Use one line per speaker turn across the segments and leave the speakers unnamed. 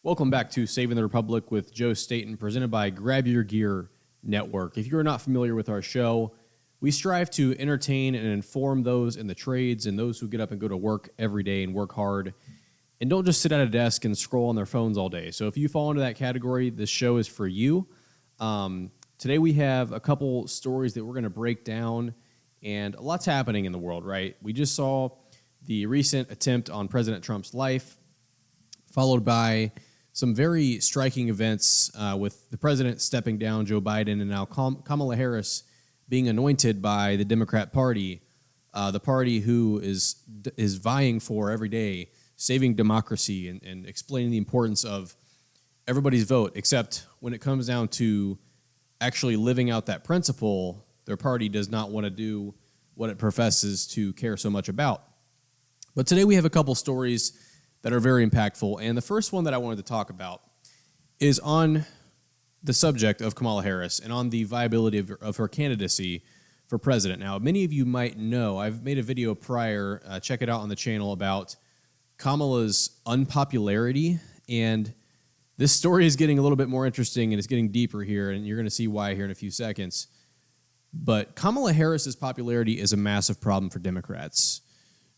Welcome back to Saving the Republic with Joe Staton, presented by Grab Your Gear Network. If you're not familiar with our show, we strive to entertain and inform those in the trades and those who get up and go to work every day and work hard and don't just sit at a desk and scroll on their phones all day. So if you fall into that category, this show is for you. Today we have a couple stories that we're going to break down, and a lot's happening in the world, right? We just saw the recent attempt on President Trump's life, followed by some very striking events with the president stepping down, Joe Biden, and now Kamala Harris being anointed by the Democrat Party, the party who is vying for every day saving democracy and explaining the importance of everybody's vote, except when it comes down to actually living out that principle, their party does not want to do what it professes to care so much about. But today we have a couple stories that are very impactful, and the first one that I wanted to talk about is on the subject of Kamala Harris and on the viability of her candidacy for president. Now, many of you might know, I've made a video prior, check it out on the channel, about Kamala's unpopularity, and this story is getting a little bit more interesting and it's getting deeper here, and you're going to see why here in a few seconds. But Kamala Harris's popularity is a massive problem for Democrats.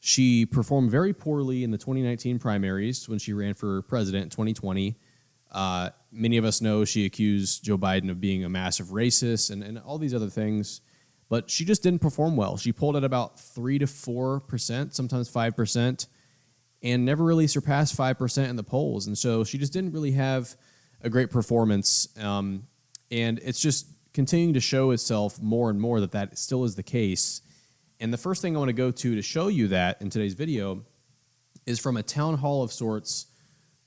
She performed very poorly in the 2019 primaries when she ran for president in 2020. Many of us know she accused Joe Biden of being a massive racist and all these other things, but she just didn't perform well. She polled at about 3 to 4%, sometimes 5%, and never really surpassed 5% in the polls. And so she just didn't really have a great performance, and it's just continuing to show itself more and more that still is the case. And the first thing I want to go to show you that in today's video is from a town hall of sorts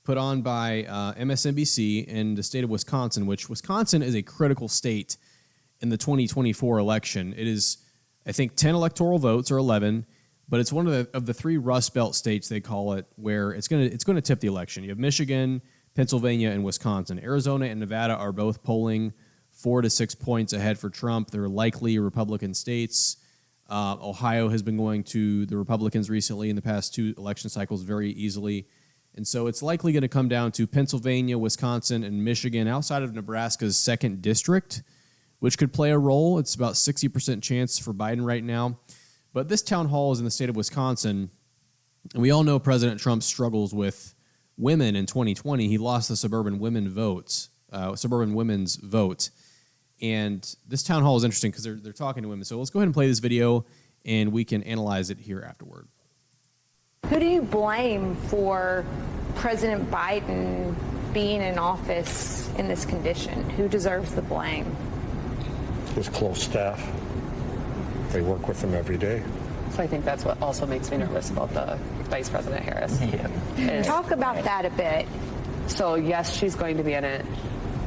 put on by MSNBC in the state of Wisconsin, which Wisconsin is a critical state in the 2024 election. It is, I think, 10 electoral votes or 11, but it's one of the three Rust Belt states, they call it, where it's going to tip the election. You have Michigan, Pennsylvania, and Wisconsin. Arizona and Nevada are both polling 4 to 6 points ahead for Trump. They're likely Republican states. Ohio has been going to the Republicans recently in the past two election cycles very easily. And so it's likely going to come down to Pennsylvania, Wisconsin, and Michigan outside of Nebraska's 2nd district, which could play a role. It's about 60% chance for Biden right now. But this town hall is in the state of Wisconsin, and we all know President Trump struggles with women in 2020. He lost the suburban women's vote. And this town hall is interesting because they're talking to women. So let's go ahead and play this video, and we can analyze it here afterward.
Who do you blame for President Biden being in office in this condition? Who deserves the blame?
His close staff. They work with him every day.
So I think that's what also makes me nervous about the Vice President Harris.
Yeah.
Talk about that a bit.
So yes, she's going to be in it,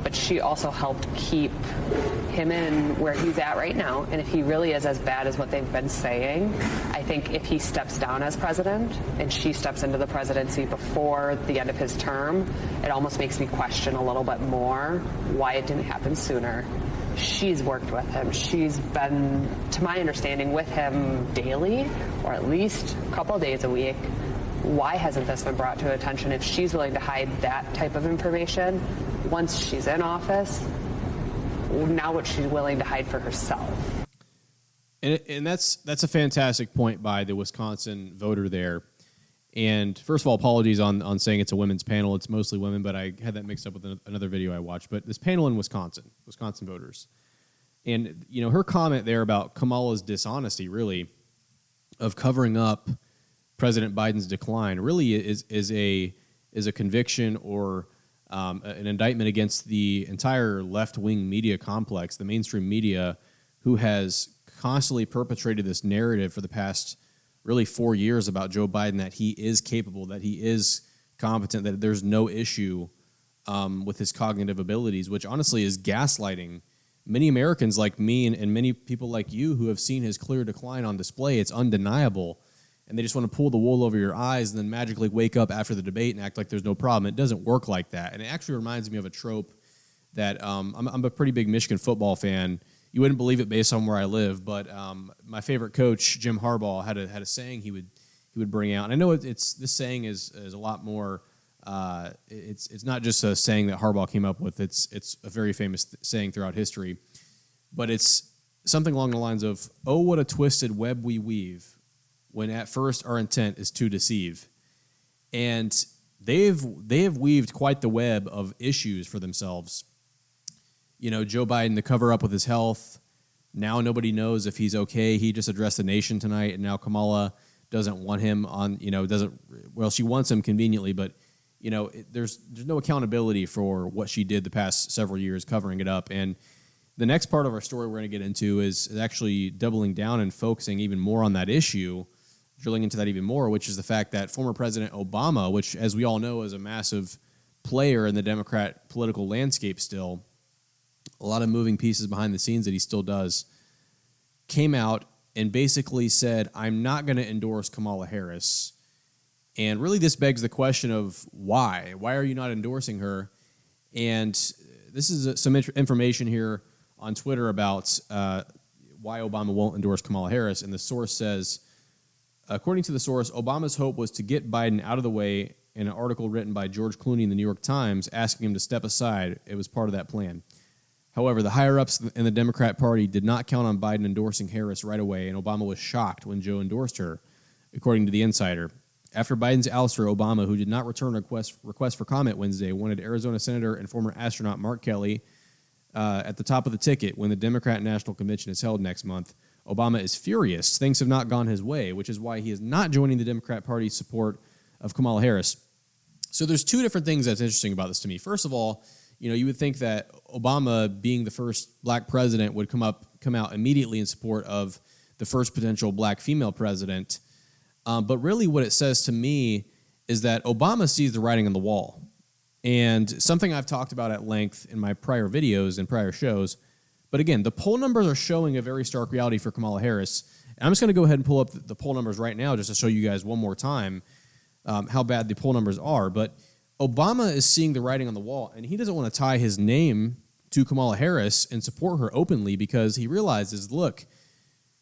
but she also helped keep him in where he's at right now. And if he really is as bad as what they've been saying, I think if he steps down as president and she steps into the presidency before the end of his term, it almost makes me question a little bit more why it didn't happen sooner. She's worked with him. She's been, to my understanding, with him daily, or at least a couple of days a week. Why hasn't this been brought to attention? If she's willing to hide that type of information once she's in office, now what she's willing to hide for herself.
And that's a fantastic point by the Wisconsin voter there. And first of all, apologies on saying it's a women's panel. It's mostly women, but I had that mixed up with another video I watched. But this panel in Wisconsin voters. And, you know, her comment there about Kamala's dishonesty, really, of covering up President Biden's decline, really is a conviction or an indictment against the entire left-wing media complex, the mainstream media, who has constantly perpetrated this narrative for the past really 4 years about Joe Biden, that he is capable, that he is competent, that there's no issue with his cognitive abilities, which honestly is gaslighting many Americans like me and many people like you who have seen his clear decline on display. It's undeniable. And they just want to pull the wool over your eyes and then magically wake up after the debate and act like there's no problem. It doesn't work like that. And it actually reminds me of a trope that I'm a pretty big Michigan football fan. You wouldn't believe it based on where I live, but my favorite coach, Jim Harbaugh, had a saying he would bring out. And I know this saying is a lot more It's not just a saying that Harbaugh came up with. It's a very famous saying throughout history. But it's something along the lines of, "Oh, what a twisted web we weave, when at first our intent is to deceive." And they have weaved quite the web of issues for themselves. You know, Joe Biden, the cover up with his health. Now nobody knows if he's okay. He just addressed the nation tonight, and now Kamala doesn't want him on. She wants him conveniently, but there's no accountability for what she did the past several years covering it up. And the next part of our story we're going to get into is actually doubling down and focusing even more on that issue, drilling into that even more, which is the fact that former President Obama, which, as we all know, is a massive player in the Democrat political landscape still, a lot of moving pieces behind the scenes that he still does, came out and basically said, "I'm not going to endorse Kamala Harris." And really this begs the question of why? Why are you not endorsing her? And this is some information here on Twitter about why Obama won't endorse Kamala Harris. And the source says, according to the source, Obama's hope was to get Biden out of the way in an article written by George Clooney in the New York Times asking him to step aside. It was part of that plan. However, the higher-ups in the Democrat Party did not count on Biden endorsing Harris right away, and Obama was shocked when Joe endorsed her, according to The Insider. After Biden's ouster, Obama, who did not return a request for comment Wednesday, wanted Arizona Senator and former astronaut Mark Kelly at the top of the ticket when the Democrat National Convention is held next month. Obama is furious. Things have not gone his way, which is why he is not joining the Democrat Party's support of Kamala Harris. So there's two different things that's interesting about this to me. First of all, you would think that Obama, being the first black president, would come out immediately in support of the first potential black female president. But really what it says to me is that Obama sees the writing on the wall. And something I've talked about at length in my prior videos and prior shows. But again, the poll numbers are showing a very stark reality for Kamala Harris. And I'm just going to go ahead and pull up the poll numbers right now just to show you guys one more time how bad the poll numbers are. But Obama is seeing the writing on the wall, and he doesn't want to tie his name to Kamala Harris and support her openly because he realizes, look,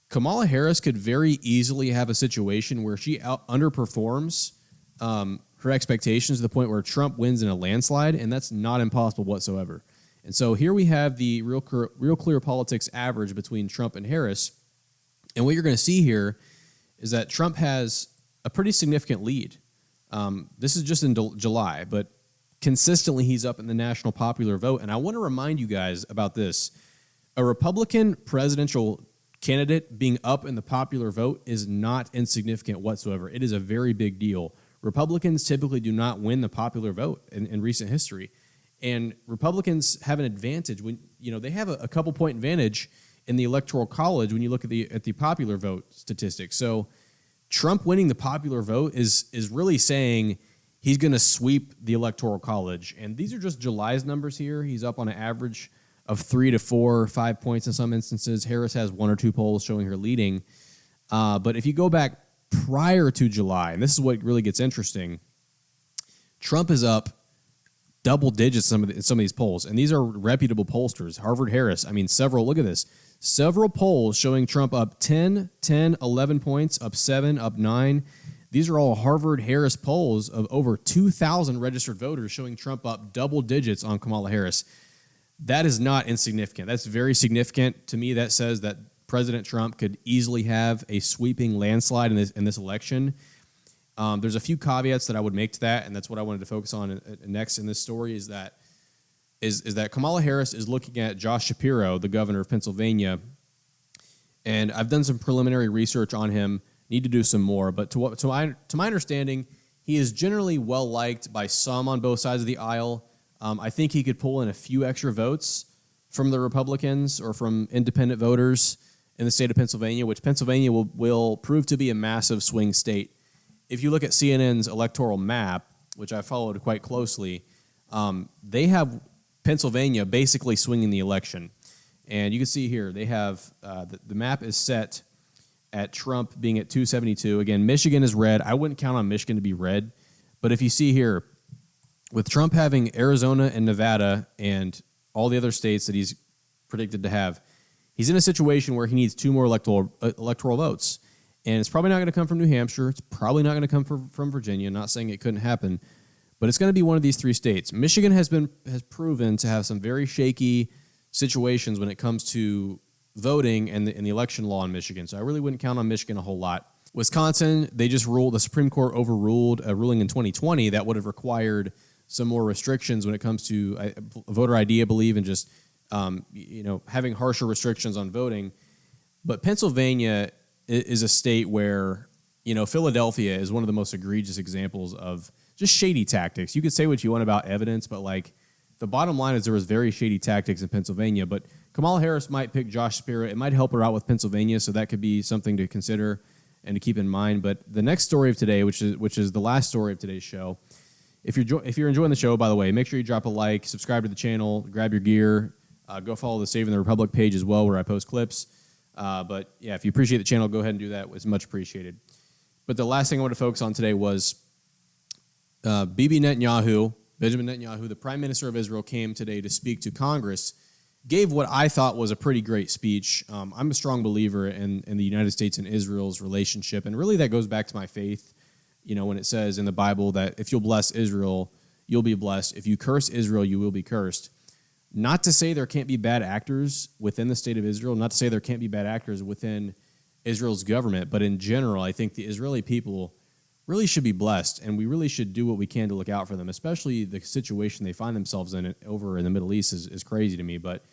Kamala Harris could very easily have a situation where she underperforms her expectations to the point where Trump wins in a landslide, and that's not impossible whatsoever. And so here we have the Real Clear Politics average between Trump and Harris, and what you're going to see here is that Trump has a pretty significant lead. This is just in July, but consistently he's up in the national popular vote. And I want to remind you guys about this. A Republican presidential candidate being up in the popular vote is not insignificant whatsoever. It is a very big deal. Republicans typically do not win the popular vote in recent history. And Republicans have an advantage when, they have a couple point advantage in the Electoral College when you look at the popular vote statistics. So Trump winning the popular vote is really saying he's going to sweep the Electoral College. And these are just July's numbers here. He's up on an average of 3 to 4 or 5 points in some instances. Harris has 1 or 2 polls showing her leading. But if you go back prior to July, and this is what really gets interesting, Trump is up double digits in some of these polls. And these are reputable pollsters. Harvard Harris, look at this. Several polls showing Trump up 10, 11 points, up 7, up 9. These are all Harvard Harris polls of over 2,000 registered voters showing Trump up double digits on Kamala Harris. That is not insignificant. That's very significant. To me, that says that President Trump could easily have a sweeping landslide in this election. There's a few caveats that I would make to that, and that's what I wanted to focus on next in this story is that Kamala Harris is looking at Josh Shapiro, the governor of Pennsylvania, and I've done some preliminary research on him, need to do some more, but to my understanding, he is generally well-liked by some on both sides of the aisle. I think he could pull in a few extra votes from the Republicans or from independent voters in the state of Pennsylvania, which Pennsylvania will prove to be a massive swing state. If you look at CNN's electoral map, which I followed quite closely, they have Pennsylvania basically swinging the election. And you can see here, they have the map is set at Trump being at 272. Again, Michigan is red. I wouldn't count on Michigan to be red. But if you see here, with Trump having Arizona and Nevada and all the other states that he's predicted to have, he's in a situation where he needs 2 more electoral votes. And it's probably not going to come from New Hampshire. It's probably not going to come from Virginia. Not saying it couldn't happen. but it's going to be one of these three states. Michigan has proven to have some very shaky situations when it comes to voting and the election law in Michigan. So I really wouldn't count on Michigan a whole lot. Wisconsin, they just ruled, the Supreme Court overruled a ruling in 2020 that would have required some more restrictions when it comes to voter ID, I believe, and just having harsher restrictions on voting. But Pennsylvania is a state where, Philadelphia is one of the most egregious examples of just shady tactics. You could say what you want about evidence, but the bottom line is there was very shady tactics in Pennsylvania. But Kamala Harris might pick Josh Shapiro. It might help her out with Pennsylvania, so that could be something to consider and to keep in mind. But the next story of today, which is the last story of today's show, if you're enjoying the show, by the way, make sure you drop a like, subscribe to the channel, grab your gear, go follow the Saving the Republic page as well, where I post clips. But yeah, if you appreciate the channel, go ahead and do that. It's much appreciated. But the last thing I want to focus on today was Benjamin Netanyahu, the Prime Minister of Israel, came today to speak to Congress, gave what I thought was a pretty great speech. I'm a strong believer in the United States and Israel's relationship, and really that goes back to my faith, when it says in the Bible that if you'll bless Israel, you'll be blessed. If you curse Israel, you will be cursed. Not to say there can't be bad actors within the state of Israel, not to say there can't be bad actors within Israel's government, but in general, I think the Israeli people really should be blessed, and we really should do what we can to look out for them, especially the situation they find themselves in over in the Middle East is crazy to me. But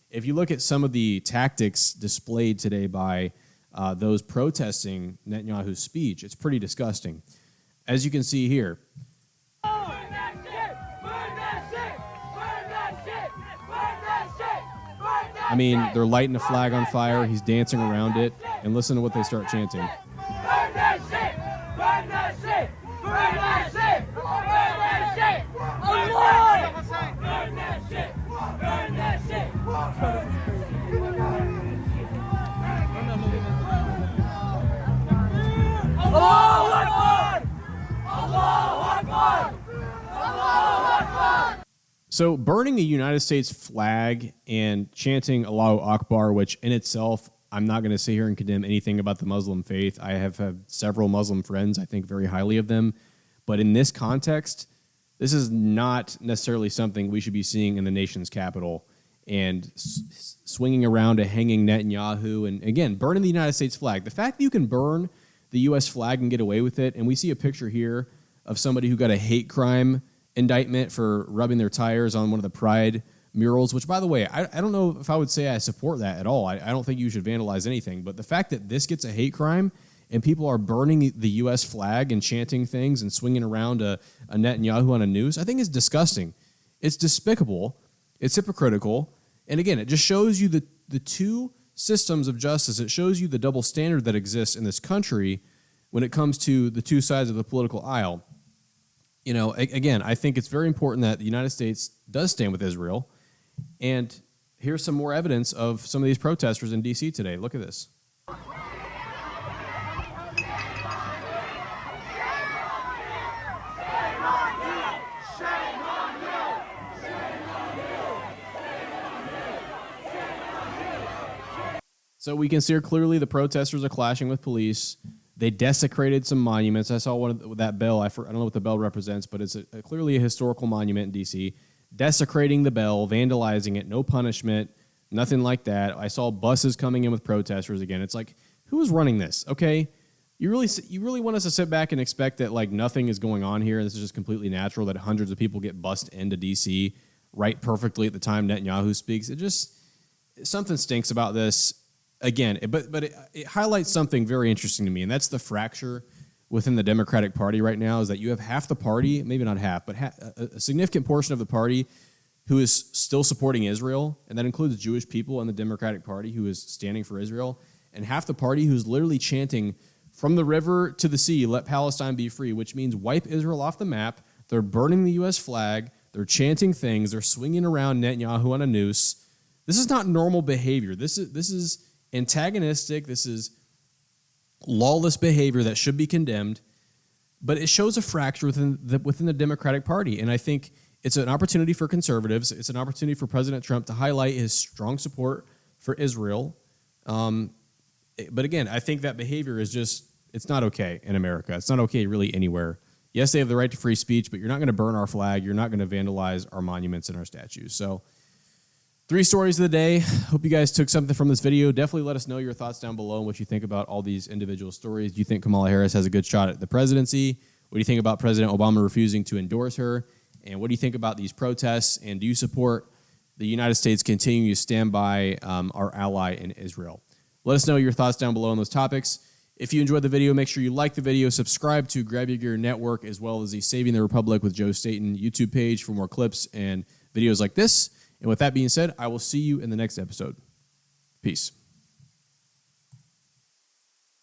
if you look at some of the tactics displayed today by those protesting Netanyahu's speech, it's pretty disgusting. As you can see here, I mean, they're lighting a flag on fire, he's dancing around it, and listen to what they start chanting.
Burn that shit! Burn that shit! Burn that shit! Burn that shit! Allah! Burn that shit! Burn that shit! Allahu Akbar! Allahu Akbar! Allahu Akbar!
So burning a United States flag and chanting Allahu Akbar, which in itself, I'm not going to sit here and condemn anything about the Muslim faith. I have had several Muslim friends. I think very highly of them. But in this context, this is not necessarily something we should be seeing in the nation's capital and swinging around a hanging Netanyahu. And again, burning the United States flag. The fact that you can burn the U.S. flag and get away with it, and we see a picture here of somebody who got a hate crime indictment for rubbing their tires on one of the Pride murals, which, by the way, I don't know if I would say I support that at all. I don't think you should vandalize anything. But the fact that this gets a hate crime and people are burning the U.S. flag and chanting things and swinging around a Netanyahu on a noose, I think is disgusting. It's despicable. It's hypocritical. And again, it just shows you the two systems of justice. It shows you the double standard that exists in this country when it comes to the two sides of the political aisle. Again, I think it's very important that the United States does stand with Israel. And here's some more evidence of some of these protesters in D.C. today. Look at this. So we can see clearly the protesters are clashing with police. They desecrated some monuments. I saw one of that bell. I don't know what the bell represents, but it's clearly a historical monument in D.C. Desecrating the bell, vandalizing it, no punishment, nothing like that. I saw buses coming in with protesters again. It's like, who is running this? Okay, you really want us to sit back and expect that nothing is going on here? This is just completely natural that hundreds of people get bussed into D.C. right perfectly at the time Netanyahu speaks. Something stinks about this. Again, but it highlights something very interesting to me, and that's the fracture within the Democratic Party right now, is that you have half the party, maybe not half, but a significant portion of the party who is still supporting Israel, and that includes Jewish people in the Democratic Party who is standing for Israel, and half the party who's literally chanting, from the river to the sea, let Palestine be free, which means wipe Israel off the map. They're burning the U.S. flag. They're chanting things. They're swinging around Netanyahu on a noose. This is not normal behavior. This is antagonistic. This is lawless behavior that should be condemned, but it shows a fracture within the Democratic Party, and I think it's an opportunity for conservatives. It's an opportunity for President Trump to highlight his strong support for Israel. But again, I think that behavior is it's not okay in America. It's not okay really anywhere. Yes, they have the right to free speech, but you're not going to burn our flag. You're not going to vandalize our monuments and our statues. So 3 stories of the day. Hope you guys took something from this video. Definitely let us know your thoughts down below and what you think about all these individual stories. Do you think Kamala Harris has a good shot at the presidency? What do you think about President Obama refusing to endorse her? And what do you think about these protests? And do you support the United States continuing to stand by our ally in Israel? Let us know your thoughts down below on those topics. If you enjoyed the video, make sure you like the video, subscribe to Grab Your Gear Network, as well as the Saving the Republic with Joe Staton YouTube page for more clips and videos like this. And with that being said, I will see you in the next episode. Peace.